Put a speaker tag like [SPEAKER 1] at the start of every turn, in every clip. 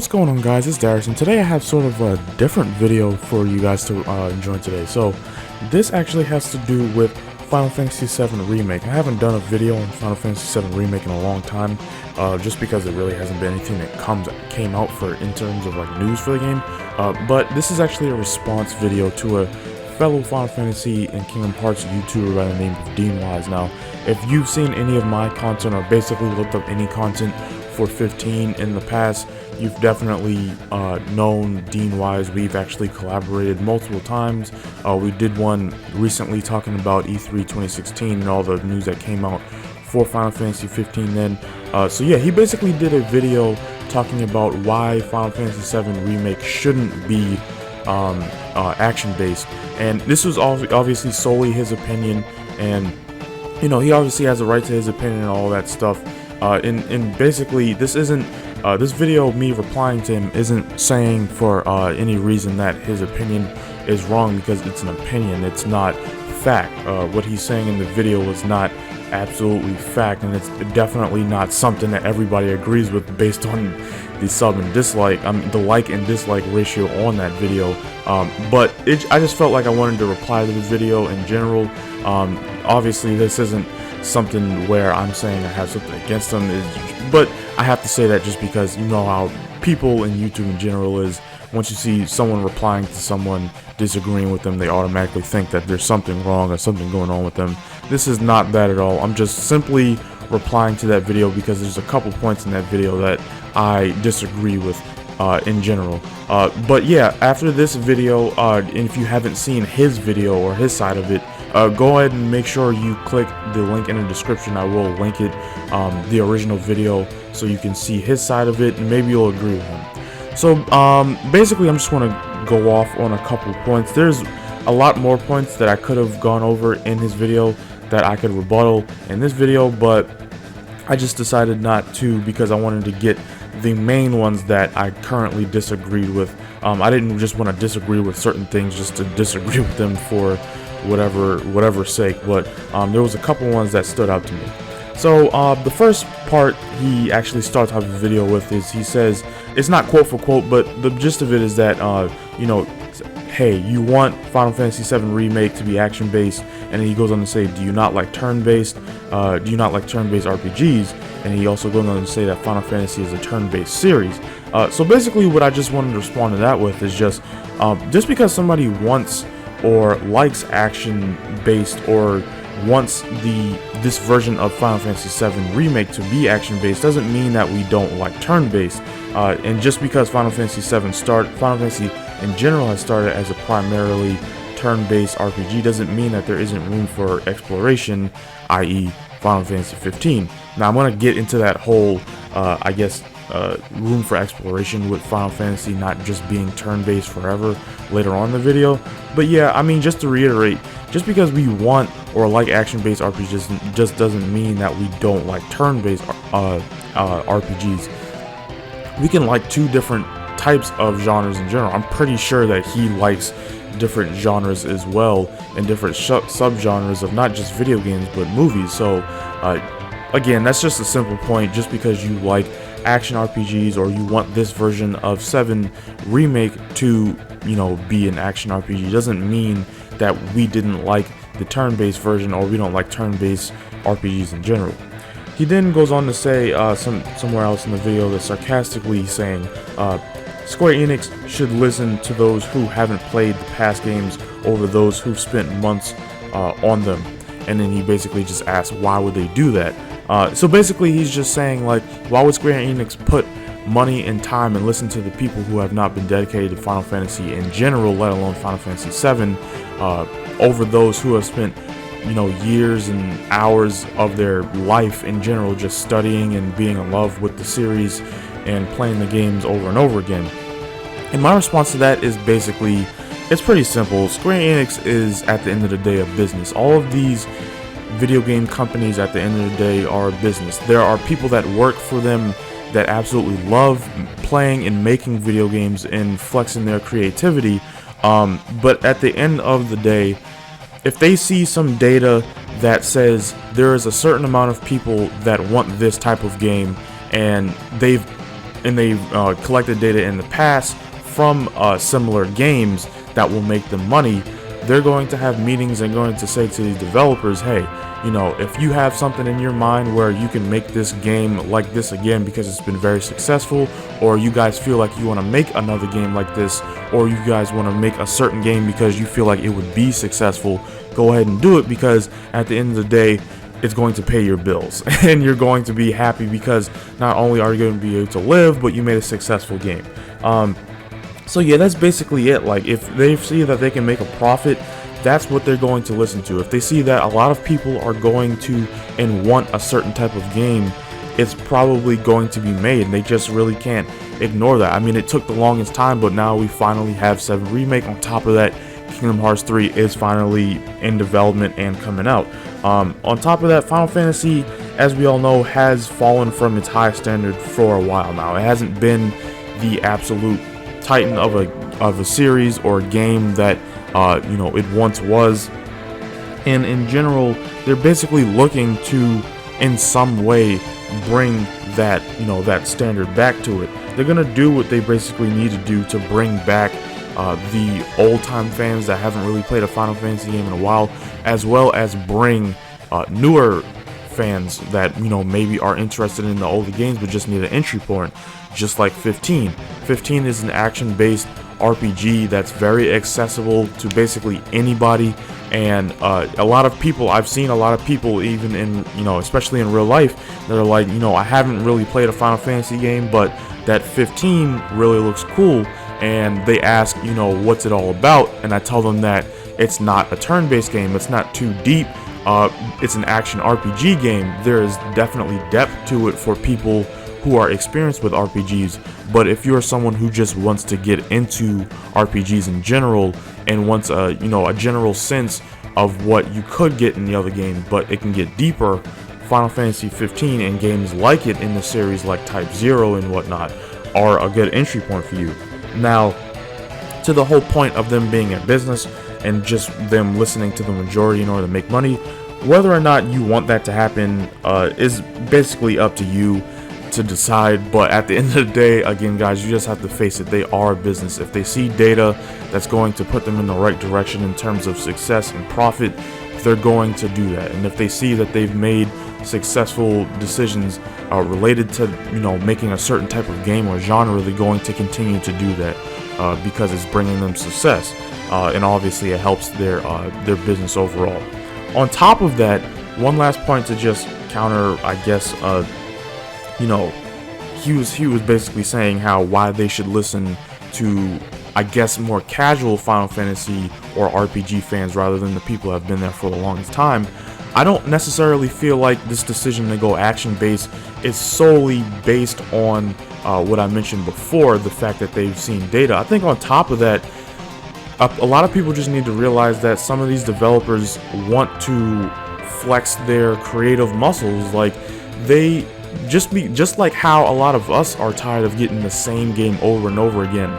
[SPEAKER 1] What's going on, guys? It's Darius, and today I have sort of a different video for you guys to enjoy today. So this actually has to do with Final Fantasy VII Remake. I haven't done a video on Final Fantasy VII Remake in a long time, just because there really hasn't been anything that came out for in terms of like news for the game. But this is actually a response video to a fellow Final Fantasy and Kingdom Hearts YouTuber by the name of DeanWise. Now, if you've seen any of my content or basically looked up any content for 15 in the past, you've definitely known DeanWise. We've actually collaborated multiple times. We did one recently talking about E3 2016 and all the news that came out for Final Fantasy 15 then. So yeah, he basically did a video talking about why Final Fantasy VII Remake shouldn't be action-based. And this was obviously solely his opinion, and you know, he obviously has a right to his opinion and all that stuff. And basically, this isn't this video, me replying to him, isn't saying for any reason that his opinion is wrong, because it's an opinion, it's not fact. What he's saying in the video is not absolutely fact, and it's definitely not something that everybody agrees with based on the sub and dislike, the like and dislike ratio on that video. But I just felt like I wanted to reply to the video in general. Obviously, this isn't something where I'm saying I have something against them, but I have to say that just because you know how people in YouTube in general is. Once you see someone replying to someone disagreeing with them, they automatically think that there's something wrong or something going on with them. This is not that at all. I'm just simply replying to that video because there's a couple points in that video that I disagree with in general. But yeah, after this video, and if you haven't seen his video or his side of it, go ahead and make sure you click the link in the description. I will link it, the original video, so you can see his side of it, and maybe you'll agree with him. So basically, I'm just going to go off on a couple points. There's a lot more points that I could have gone over in his video that I could rebuttal in this video, but I just decided not to because I wanted to get the main ones that I currently disagreed with. I didn't just want to disagree with certain things just to disagree with them for whatever sake, but there was a couple ones that stood out to me. So the first part he actually starts off the video with is, he says, it's not quote for quote, but the gist of it is that you know, hey, you want Final Fantasy VII Remake to be action based, and then he goes on to say, do you not like turn-based RPGs? And he also goes on to say that Final Fantasy is a turn-based series. So basically what I just wanted to respond to that with is just because somebody wants or likes action-based or wants this version of Final Fantasy VII Remake to be action-based doesn't mean that we don't like turn-based. And just because Final Fantasy in general has started as a primarily turn-based RPG doesn't mean that there isn't room for exploration, i.e. Final Fantasy 15. Now I'm going to get into that whole, I guess, room for exploration with Final Fantasy not just being turn-based forever later on in the video. But yeah, I mean, just to reiterate, just because we want or like action-based RPGs just doesn't mean that we don't like turn-based RPGs. We can like two different types of genres in general. I'm pretty sure that he likes different genres as well, and different subgenres of not just video games but movies. So again, that's just a simple point. Just because you like action RPGs or you want this version of 7 Remake to, you know, be an action RPG doesn't mean that we didn't like the turn-based version or we don't like turn-based RPGs in general. He then goes on to say somewhere else in the video that sarcastically saying Square Enix should listen to those who haven't played the past games over those who've spent months on them. And then he basically just asks, why would they do that? So basically he's just saying, like, why would Square Enix put money and time and listen to the people who have not been dedicated to Final Fantasy in general, let alone Final Fantasy VII, over those who have spent, you know, years and hours of their life in general just studying and being in love with the series and playing the games over and over again. And my response to that is basically, it's pretty simple. Square Enix is, at the end of the day, a business. All of these video game companies, at the end of the day, are a business. There are people that work for them that absolutely love playing and making video games and flexing their creativity, but at the end of the day, if they see some data that says there is a certain amount of people that want this type of game, and they've collected data in the past from similar games that will make them money, they're going to have meetings and going to say to the developers, hey, if you have something in your mind where you can make this game like this again because it's been very successful, or you guys feel like you want to make another game like this, or you guys want to make a certain game because you feel like it would be successful, go ahead and do it, because at the end of the day, it's going to pay your bills and you're going to be happy because not only are you going to be able to live, but you made a successful game. So yeah, that's basically it. Like, if they see that they can make a profit, that's what they're going to listen to. If they see that a lot of people are going to and want a certain type of game, it's probably going to be made, and they just really can't ignore that. I mean, it took the longest time, but now we finally have VII Remake. On top of that, Kingdom Hearts 3 is finally in development and coming out. On top of that, Final Fantasy, as we all know, has fallen from its high standard for a while now. It hasn't been the absolute titan of a series or a game that it once was, and in general, they're basically looking to, in some way, bring that that standard back to it. They're gonna do what they basically need to do to bring back the old-time fans that haven't really played a Final Fantasy game in a while, as well as bring newer fans that maybe are interested in the older games but just need an entry point, just like 15. 15 is an action-based RPG that's very accessible to basically anybody, and a lot of people, I've seen a lot of people, even in especially in real life, that are like, I haven't really played a Final Fantasy game, but that 15 really looks cool, and they ask, what's it all about, and I tell them that it's not a turn-based game, it's not too deep, it's an action RPG game. There is definitely depth to it for people who are experienced with RPGs, but if you're someone who just wants to get into RPGs in general and wants a general sense of what you could get in the other game, but it can get deeper, Final Fantasy 15 and games like it in the series like Type 0 and whatnot are a good entry point for you. Now, to the whole point of them being a business and just them listening to the majority in order to make money, whether or not you want that to happen is basically up to you to decide. But at the end of the day, again guys, you just have to face it, they are a business. If they see data that's going to put them in the right direction in terms of success and profit, they're going to do that. And if they see that they've made successful decisions related to making a certain type of game or genre, they're going to continue to do that because it's bringing them success, and obviously it helps their business overall. On top of that, one last point to just counter, I guess, he was basically saying why they should listen to, I guess, more casual Final Fantasy or RPG fans rather than the people who have been there for the longest time. I don't necessarily feel like this decision to go action-based is solely based on what I mentioned before, the fact that they've seen data. I think on top of that, a lot of people just need to realize that some of these developers want to flex their creative muscles. Like, they just like how a lot of us are tired of getting the same game over and over again.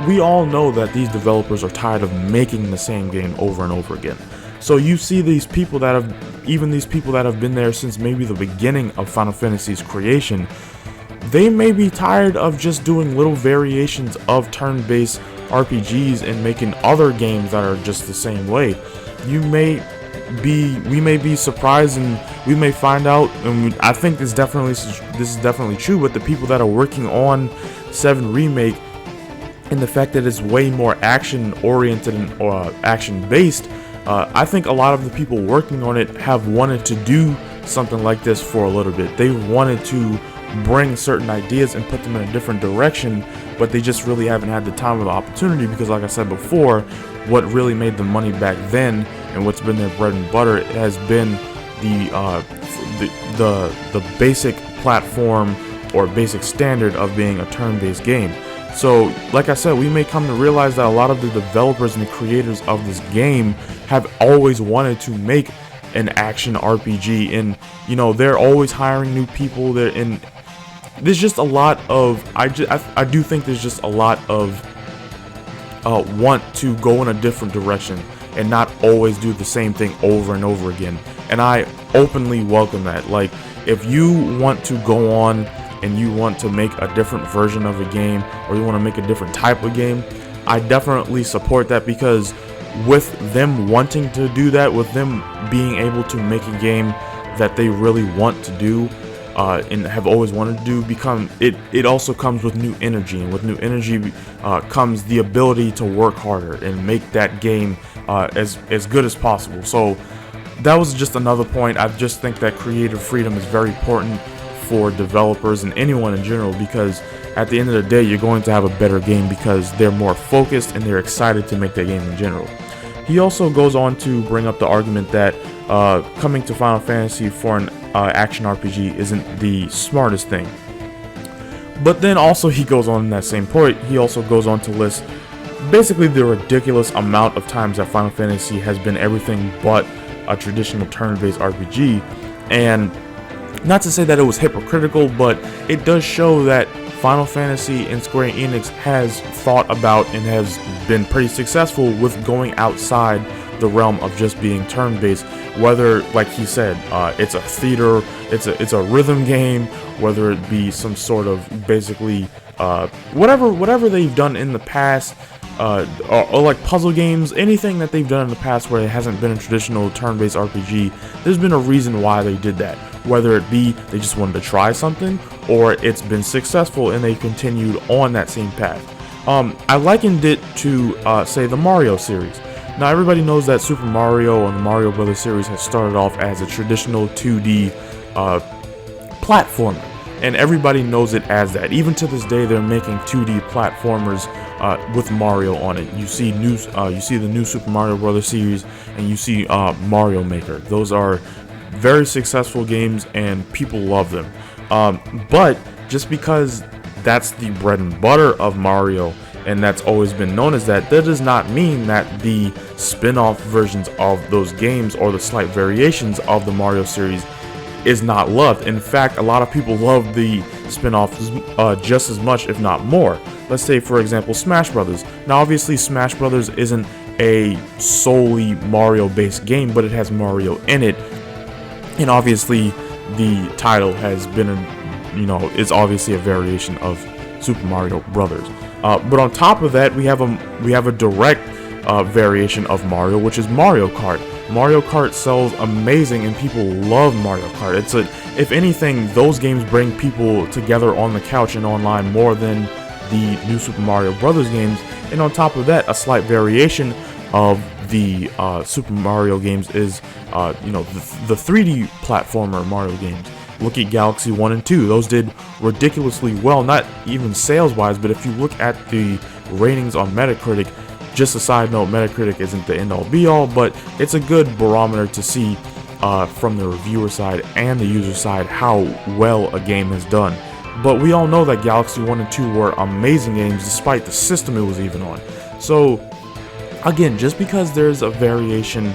[SPEAKER 1] We all know that these developers are tired of making the same game over and over again. So you see these people that have been there since maybe the beginning of Final Fantasy's creation, they may be tired of just doing little variations of turn-based RPGs and making other games that are just the same way. We may be surprised, and we may find out, and I think this is definitely true, but the people that are working on VII Remake, and the fact that it's way more action oriented and action based, I think a lot of the people working on it have wanted to do something like this for a little bit. They wanted to bring certain ideas and put them in a different direction, but they just really haven't had the time or the opportunity, because like I said before, what really made them money back then and what's been their bread and butter has been the basic platform or basic standard of being a turn-based game. So, like I said, we may come to realize that a lot of the developers and the creators of this game have always wanted to make an action RPG, and they're always hiring new people there, and there's just a lot of I do think there's just a lot of want to go in a different direction and not always do the same thing over and over again, and I openly welcome that. Like, if you want to go on and you want to make a different version of a game, or you want to make a different type of game, I definitely support that, because with them wanting to do that, with them being able to make a game that they really want to do and have always wanted to do, it also comes with new energy, and with new energy comes the ability to work harder and make that game as good as possible. So that was just another point. I just think that creative freedom is very important for developers and anyone in general, because at the end of the day, you're going to have a better game because they're more focused and they're excited to make that game in general. He also goes on to bring up the argument that coming to Final Fantasy for an action RPG isn't the smartest thing. But then also he goes on in that same point, he also goes on to list basically the ridiculous amount of times that Final Fantasy has been everything but a traditional turn-based RPG. And not to say that it was hypocritical, but it does show that Final Fantasy and Square Enix has thought about and has been pretty successful with going outside the realm of just being turn-based. Whether, like he said, it's a theater, it's a rhythm game, whether it be some sort of basically whatever they've done in the past, or like puzzle games, anything that they've done in the past where it hasn't been a traditional turn-based RPG, there's been a reason why they did that. Whether it be they just wanted to try something, or it's been successful and they continued on that same path. I likened it to, say, the Mario series. Now, everybody knows that Super Mario and the Mario Brothers series has started off as a traditional 2D platformer, and everybody knows it as that. Even to this day, they're making 2D platformers with Mario on it. You see the new Super Mario Brothers series, and you see Mario Maker. Those are very successful games, and people love them. But just because that's the bread and butter of Mario, and that's always been known as that, does not mean that the spin-off versions of those games or the slight variations of the Mario series is not loved. In fact, a lot of people love the spin-offs just as much, if not more. Let's say, for example, Smash Brothers. Now, obviously, Smash Brothers isn't a solely Mario-based game, but it has Mario in it, and obviously, the title has been, is obviously a variation of Super Mario Brothers. But on top of that, we have a direct variation of Mario, which is Mario Kart. Mario Kart sells amazing, and people love Mario Kart. If anything, those games bring people together on the couch and online more than the new Super Mario Brothers games. And on top of that, a slight variation of the Super Mario games is, the 3D platformer Mario games. Look at Galaxy 1 and 2. Those did ridiculously well, not even sales-wise, but if you look at the ratings on Metacritic, just a side note, Metacritic isn't the end-all be-all, but it's a good barometer to see from the reviewer side and the user side how well a game has done. But we all know that Galaxy 1 and 2 were amazing games despite the system it was even on. So, again, just because there's a variation,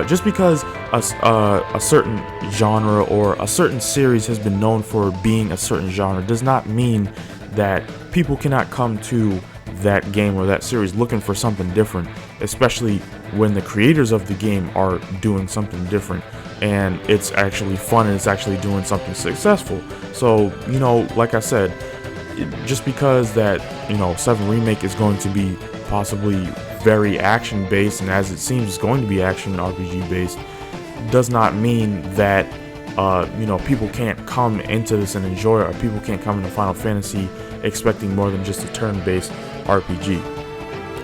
[SPEAKER 1] just because a certain genre or a certain series has been known for being a certain genre does not mean that people cannot come to that game or that series looking for something different, especially when the creators of the game are doing something different and it's actually fun and it's actually doing something successful. So, like I said, just because that, VII Remake is going to be possibly very action based, and as it seems it's going to be action RPG based, does not mean that people can't come into this and enjoy it, or people can't come into Final Fantasy expecting more than just a turn-based RPG.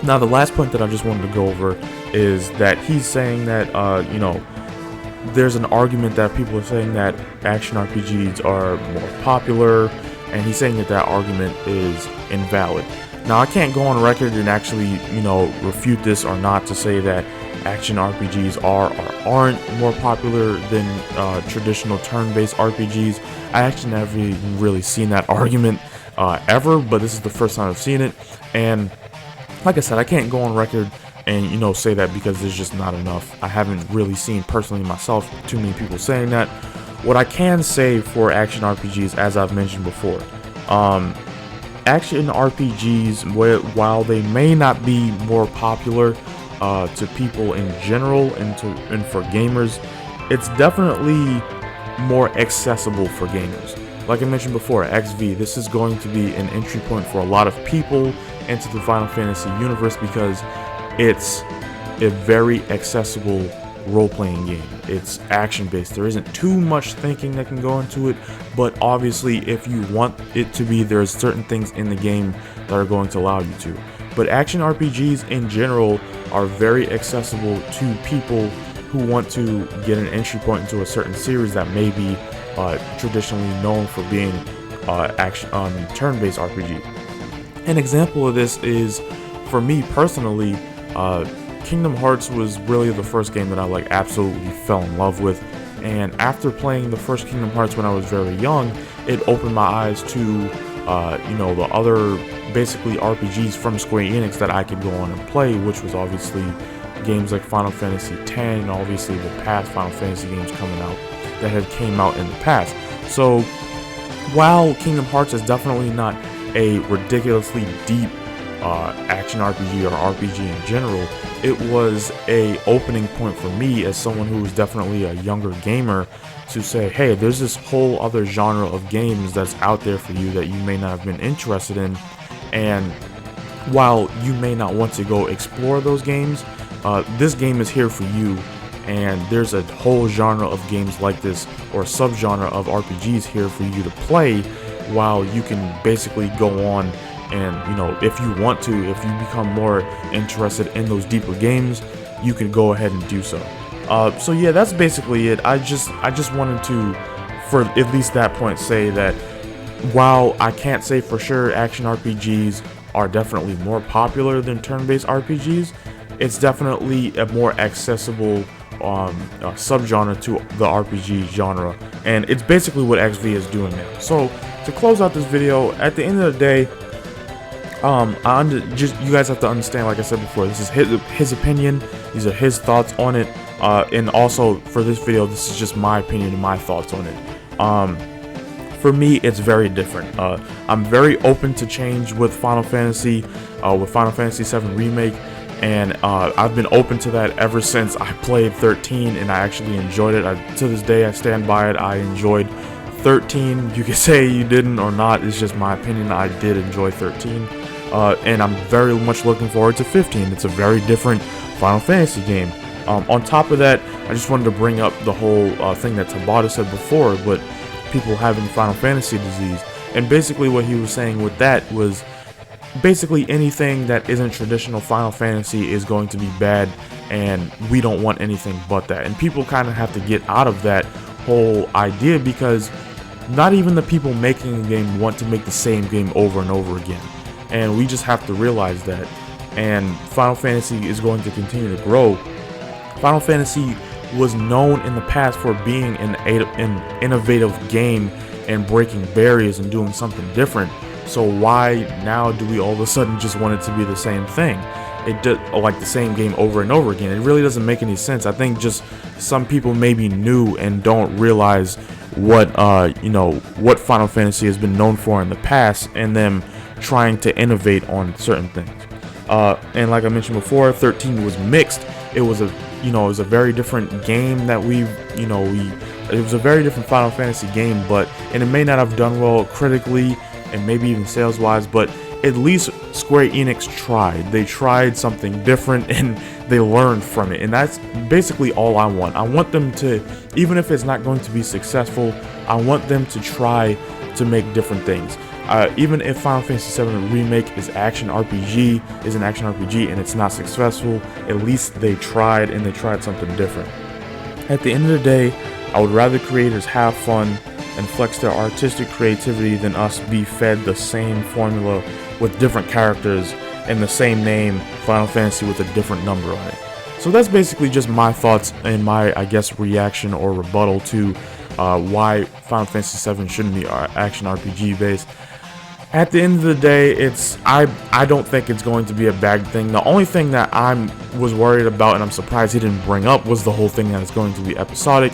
[SPEAKER 1] Now, the last point that I just wanted to go over is that he's saying that there's an argument that people are saying that action RPGs are more popular, and he's saying that argument is invalid. Now, I can't go on record and actually, refute this or not to say that action RPGs are or aren't more popular than traditional turn-based RPGs. I actually never even really seen that argument ever, but this is the first time I've seen it. And like I said, I can't go on record and, say that because there's just not enough. I haven't really seen personally myself too many people saying that. What I can say for action RPGs, as I've mentioned before, action RPGs, while they may not be more popular to people in general and for gamers, it's definitely more accessible for gamers. like I mentioned before, XV, this is going to be an entry point for a lot of people into the Final Fantasy universe because it's a very accessible role-playing game. It's action-based. There isn't too much thinking that can go into it, but obviously if you want it to be, there's certain things in the game that are going to allow you to. But action RPGs in general are very accessible to people who want to get an entry point into a certain series that may be traditionally known for being turn-based RPG. An example of this is, for me personally, Kingdom Hearts was really the first game that I absolutely fell in love with, and after playing the first Kingdom Hearts when I was very young, it opened my eyes to the other basically RPGs from Square Enix that I could go on and play, which was obviously games like Final Fantasy X, and obviously the past Final Fantasy games coming out that had came out in the past. So while Kingdom Hearts is definitely not a ridiculously deep action RPG or RPG in general, it was a opening point for me as someone who was definitely a younger gamer to say, hey, there's this whole other genre of games that's out there for you that you may not have been interested in, and while you may not want to go explore those games, this game is here for you, and there's a whole genre of games like this, or subgenre of RPGs here for you to play, while you can basically go on and, if you want to, if you become more interested in those deeper games, you can go ahead and do so. So yeah, that's basically it. I just wanted to, for at least that point, say that while I can't say for sure action RPGs are definitely more popular than turn-based RPGs, it's definitely a more accessible subgenre to the RPG genre, and it's basically what XV is doing now. So to close out this video, at the end of the day, you guys have to understand, like I said before, this is his opinion, these are his thoughts on it, and also for this video, this is just my opinion and my thoughts on it. For me, it's very different. I'm very open to change with Final Fantasy VII Remake, and I've been open to that ever since I played 13, and I actually enjoyed it. To this day, I stand by it. I enjoyed 13. You can say you didn't or not, it's just my opinion. I did enjoy 13, and I'm very much looking forward to 15. It's a very different Final Fantasy game. On top of that, I just wanted to bring up the whole thing that Tabata said before, but people having Final Fantasy disease, and basically what he was saying with that was basically anything that isn't traditional Final Fantasy is going to be bad, and we don't want anything but that. And people kind of have to get out of that whole idea, because not even the people making the game want to make the same game over and over again, and we just have to realize that. And Final Fantasy is going to continue to grow. Final Fantasy was known in the past for being an innovative game and breaking barriers and doing something different. So why now do we all of a sudden just want it to be the same thing? It did like the same game over and over again. It really doesn't make any sense. I think just some people maybe new and don't realize what what Final Fantasy has been known for in the past, and them trying to innovate on certain things. And like I mentioned before, 13 was mixed. It was a very different game that it was a very different Final Fantasy game, and it may not have done well critically and maybe even sales wise, but at least Square Enix tried. They tried something different and they learned from it, and that's basically all I want. I want them to, even if it's not going to be successful, I want them to try to make different things. Even if Final Fantasy VII Remake is an action RPG and it's not successful, at least they tried, and they tried something different. At the end of the day, I would rather creators have fun and flex their artistic creativity than us be fed the same formula with different characters and the same name, Final Fantasy, with a different number on it. So that's basically just my thoughts and my, I guess, reaction or rebuttal to why Final Fantasy VII shouldn't be action RPG based. At the end of the day, I don't think it's going to be a bad thing. The only thing that I was worried about, and I'm surprised he didn't bring up, was the whole thing that it's going to be episodic.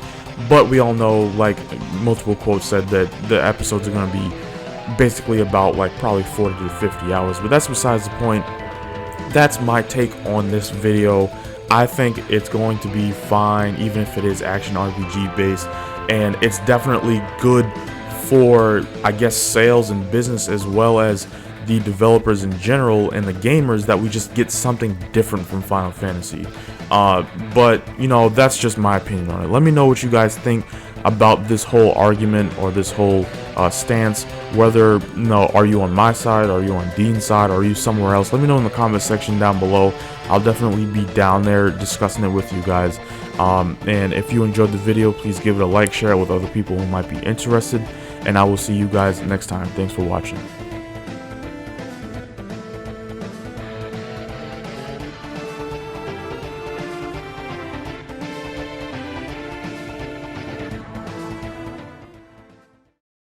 [SPEAKER 1] But we all know, like multiple quotes said, that the episodes are going to be basically about probably 40 to 50 hours. But that's besides the point. That's my take on this video. I think it's going to be fine, even if it is action RPG based, and it's definitely good for, I guess, sales and business, as well as the developers in general and the gamers, that we just get something different from Final Fantasy. But you know, that's just my opinion on it. Let me know what you guys think about this whole argument or this whole stance. Whether, you know, are you on my side, are you on Dean's side, or are you somewhere else? Let me know in the comment section down below. I'll definitely be down there discussing it with you guys. And if you enjoyed the video, please give it a like, share it with other people who might be interested, and I will see you guys next time. Thanks for watching.